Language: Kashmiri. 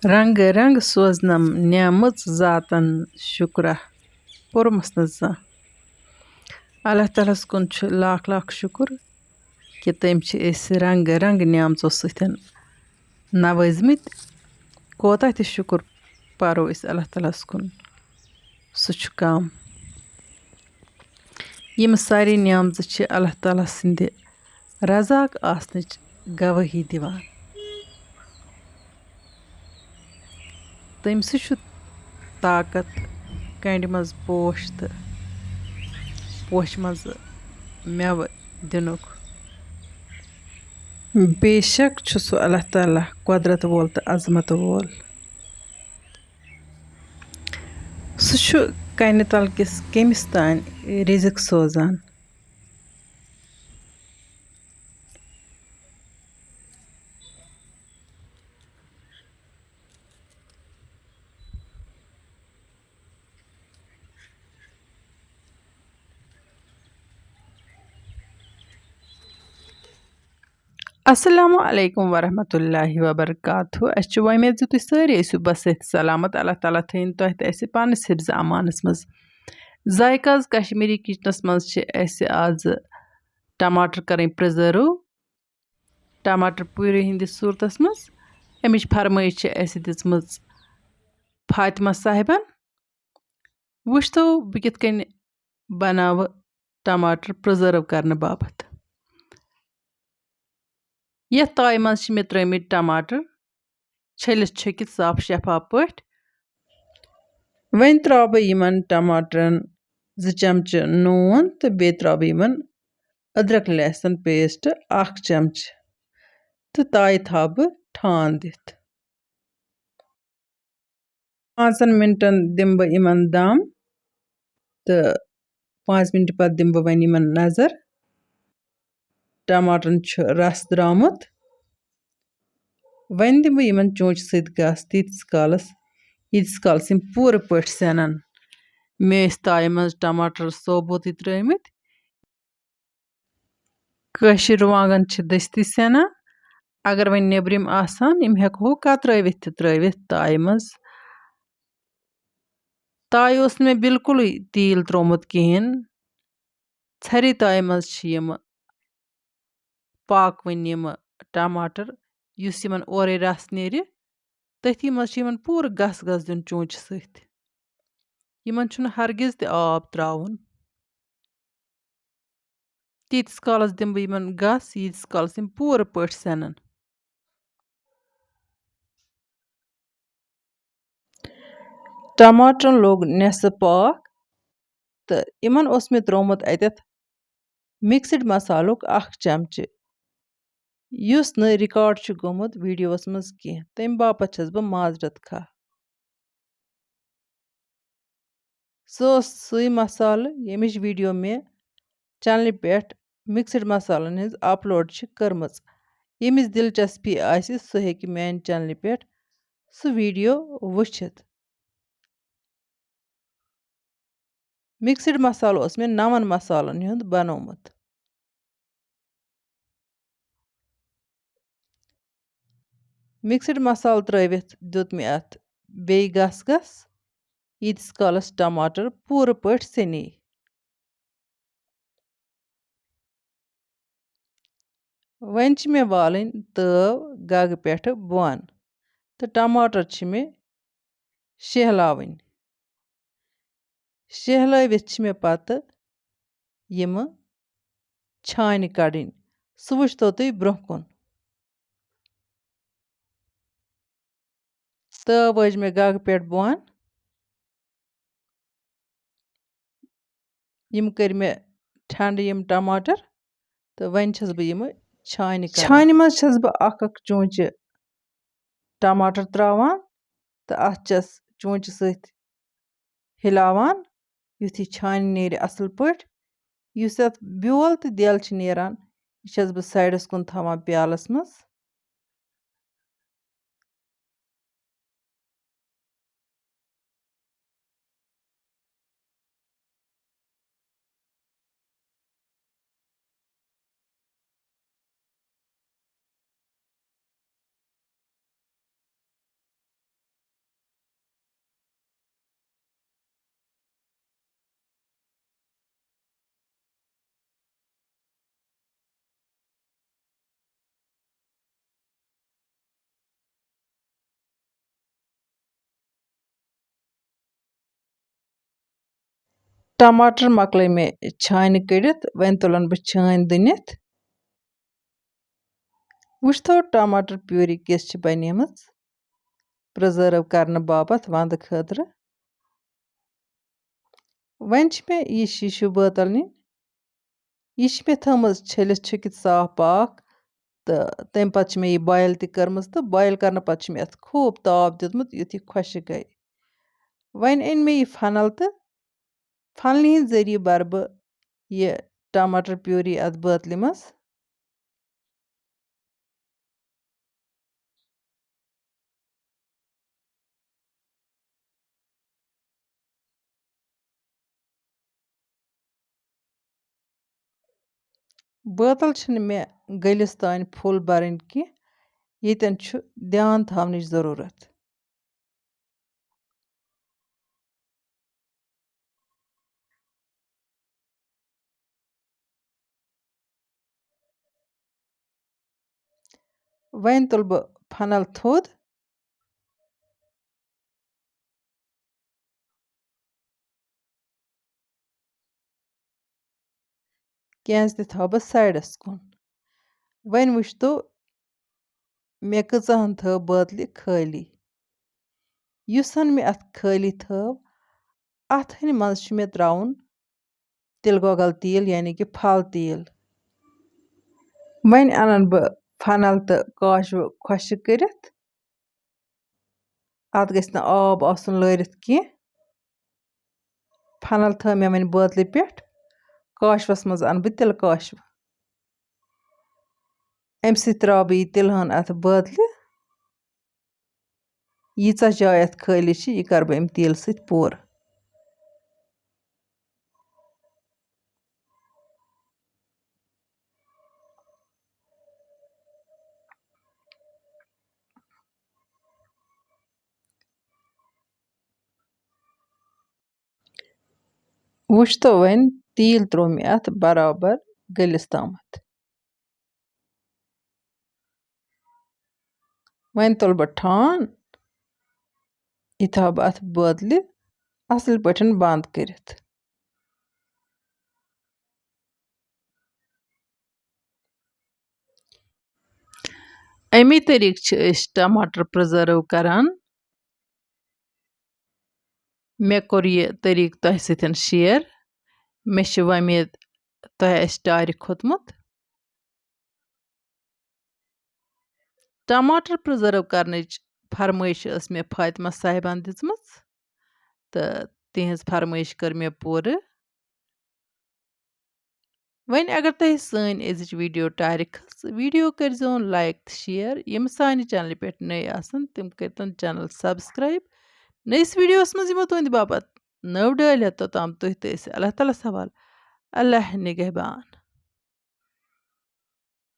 رنگ رنگ سوزنم نیمٕژ ذاتن شُکرہ پوٚرمُس نہٕ زانٛہہ اللہ تعالیٰ ہَس کُن چھُ لاکھ لاکھ شُکُر کہِ تٔمۍ چھِ أسۍ رنٛگ رنٛگ نیمژو سۭتۍ نوٲزمٕتۍ کوتاہ تہِ شُکُر پَرو أسۍ اللہ تعالیٰ ہَس کُن سُہ چھُ کَم یِم سارے نیمژٕ چھِ اللہ تعالیٰ سٕنٛدِ رضاق آسنٕچ گوٲہی دِوان تٔمۍ سٕے چھُ طاقت کَنٛڈِ منٛز پوش تہٕ پوشہِ منٛز مٮ۪وٕ دِنُک بے شک چھُ سُہ اللہ تعالیٰ قۄدرت وول تہٕ عظمت وول سُہ چھُ کَنہِ تَل کِس کٔمِس تانۍ رِزق سوزان السلام علیکم ورحمتہ اللہ وبرکاتہ اَسہِ چھُ وۄمید زِ تُہۍ سٲری ٲسِو بس صحت سلامت اللہ تعالیٰ تھٲیِن تۄہہِ تہٕ اَسہِ پانَس حِفظِ امانَس منٛز ذایقاز کشمیٖری کِچنَس منٛز چھِ اَسہِ آزٕ ٹماٹر کَرٕنۍ پرٛزٲرٕو ٹماٹر پوٗری ہِنٛدِس صوٗرتَس منٛز اَمِچ فرمٲیش چھِ اَسہِ دِژمٕژ فاطمہ صاحبن وٕچھتو بہٕ کِتھ کٔنۍ بناوٕ ٹماٹر پرٛزٲرٕو کرنہٕ باپتھ یَتھ تایہِ منٛز چھِ مےٚ ترٛٲمٕتۍ ٹماٹر چھٔلِتھ چھٔکِتھ صاف شفاف پٲٹھۍ وۄنۍ ترٛاوٕ بہٕ یِمن ٹماٹرن 2 چمچہٕ نوٗن تہٕ بیٚیہِ ترٛاوٕ بہٕ یِمن أدرک لہسن پیسٹ 1 چمچہٕ تہٕ تایہِ تھاوٕ بہٕ ٹھانٛد دِتھ 5 مِنٹن دِمہٕ بہٕ یِمن دم تہٕ 5 مِنٹہٕ پتہٕ دِمہٕ بہٕ وۄنۍ یِمن نظر ٹماٹرن چھُ رس درٛامُت وۄنۍ دِمہٕ بہٕ یِمن چونچہِ سۭتۍ گس تیٖتِس کالس یِم پوٗرٕ پٲٹھۍ سٮ۪نن مےٚ ٲسۍ تایہِ منٛز ٹماٹر صوبوٗتٕے ترٛٲمٕتۍ کٲشِر رُوانٛگن چھِ دٔستی سٮ۪نان اگر وۄنۍ نیٚبرِم آسان یِم ہٮ۪کہو کترٲوِتھ تہِ ترٛٲوِتھ تایہِ منٛز تایہِ اوس نہٕ مےٚ بِلکُلٕے تیٖل ترٛومُت کِہیٖنۍ ژھرے تایہِ منٛز چھِ یِمہٕ پاکوٕنۍ یِمہٕ ٹماٹر یُس یِمن اورَے رس نیرِ تٔتھی منٛز چھُ یِمن پوٗرٕ گس گس دیُن چونچہِ سۭتۍ یِمن چھُنہٕ ہرگِز تہِ آب ترٛاوُن تیٖتِس کالس دِمہٕ بہٕ یِمن گس ییٖتِس کالس یِم پوٗرٕ پٲٹھۍ سٮ۪نن ٹماٹرن لوٚگ نٮ۪صف پاکھ تہٕ یِمن اوس مےٚ ترٛومُت اَتٮ۪تھ مِکسٕڈ مسالُک 1 چمچہٕ یُس نہٕ رِکاڈ چھُ گوٚمُت ویٖڈیووَس منٛز کینٛہہ تَمہِ باپتھ چھَس بہٕ معذرت خواہ سُہ اوس سُے مسالہٕ ییٚمِچ ویٖڈیو مےٚ چنلہِ پٮ۪ٹھ مِکسٕڈ مسالن ہٕنٛز اپلوڈ چھِ کٔرمٕژ ییٚمِس دِلچسپی آسہِ سُہ ہیٚکہِ میانہِ چنلہِ پٮ۪ٹھ سُہ ویٖڈیو وٕچھِتھ مِکسٕڈ مسالہٕ اوس مےٚ 9 مسالن ہُنٛد بنومُت مِکسٕڈ مسالہٕ ترٛٲوِتھ دیُت مےٚ اَتھ بیٚیہِ گس ییٖتِس کالس ٹماٹر پوٗرٕ پٲٹھۍ سیٚنے وۄنۍ چھِ مےٚ والٕنۍ تٲو گگہٕ پٮ۪ٹھٕ بۄن تہٕ ٹماٹر چھِ مےٚ شہلٲوِتھ چھِ مےٚ پتہٕ یِمہٕ چھانہِ کڑٕنۍ سُہ وٕچھتو تُہۍ برٛونٛہہ کُن تٲو وٲج مےٚ گگہٕ پٮ۪ٹھ بۄن یِم کٔرۍ مےٚ ٹھنٛڈٕ یِم ٹماٹر تہٕ وۄنۍ چھَس بہٕ یِمہٕ چھانہِ منٛز چھَس بہٕ 1 چونچہِ ٹماٹر ترٛاوان تہٕ اَتھ چھَس چونچہِ سۭتۍ ہِلاوان یُتھ یہِ چھانہِ نیرِ اَصٕل پٲٹھۍ یُس اَتھ بیول تہٕ دٮ۪ل چھِ نیران یہِ چھَس بہٕ سایڈَس کُن تھاوان پیالس منٛز टमाटर मकले में छान कड़ित वन तुलन बह छान दुनित वुचतो टमाटर प्यूरी किस बनेम प्रिजर्व करने बापत वंद खतर वन मे यह शीशु बोतल नी यह मे थमज छलित छुकित साफ पाक तो तम पत मे यह बॉयल तर्म तो बॉयल करने पत मे अत खूब ताप दितमुत युथ यह खुश गई वन अन मे यह फनल तो फनल हिंद जरिए बर बह यह टमाटर प्यूरी अत बोतल मज बोतल मे गलिस तान फुल बरन की येतन ध्यान थवनच जरूरत वन तुल बह फनल थोद कैंस थो बह साइडस कुन वन वुच तो मे कचहन थो बोतल खाली युसन मे अत खाली थो अत हन मज मे त्राउन तिल गोगल तेल यानी कि फल तेल वन अनन बह फनल तो काशव खुश करित अत गस न आब आसन लरित की फनल थो मे वन बोतल पे काशवस मज अन बह तिल काशव अम सि त्रा बह यह तिलहन अत बोतल यीचा जाय अत खाली यह कर बह अम तेल सत पूर वुच तो वन तेल त्रो मे अत बराबर गलिस तामत वन तुल बह ठान यह थो बह अत बोतल असल पठन बंद करित अमी तरीक टमाटर प्रिजर्व करान मे कोर यह तरीक तह सतन शेयर मे वमेद तह टार खोतमुत टमाटर प्रिजर्व करनच फरमाइश मे फातिमा साहिबान दिजम तो तिहज फरमाइश कर मे पूर वन अगर तह सन अजिच वीडियो टार खस वीडियो कर लाइक तो शेयर यम सान चैनल पे नई आसन तिम करतन चैनल सब्सक्राइब नईस वीडियोस मज यमो तुंद बापत नव डाल तोताम तुह तो अल्लाह ताला सवाल अल्लाह निगहबान।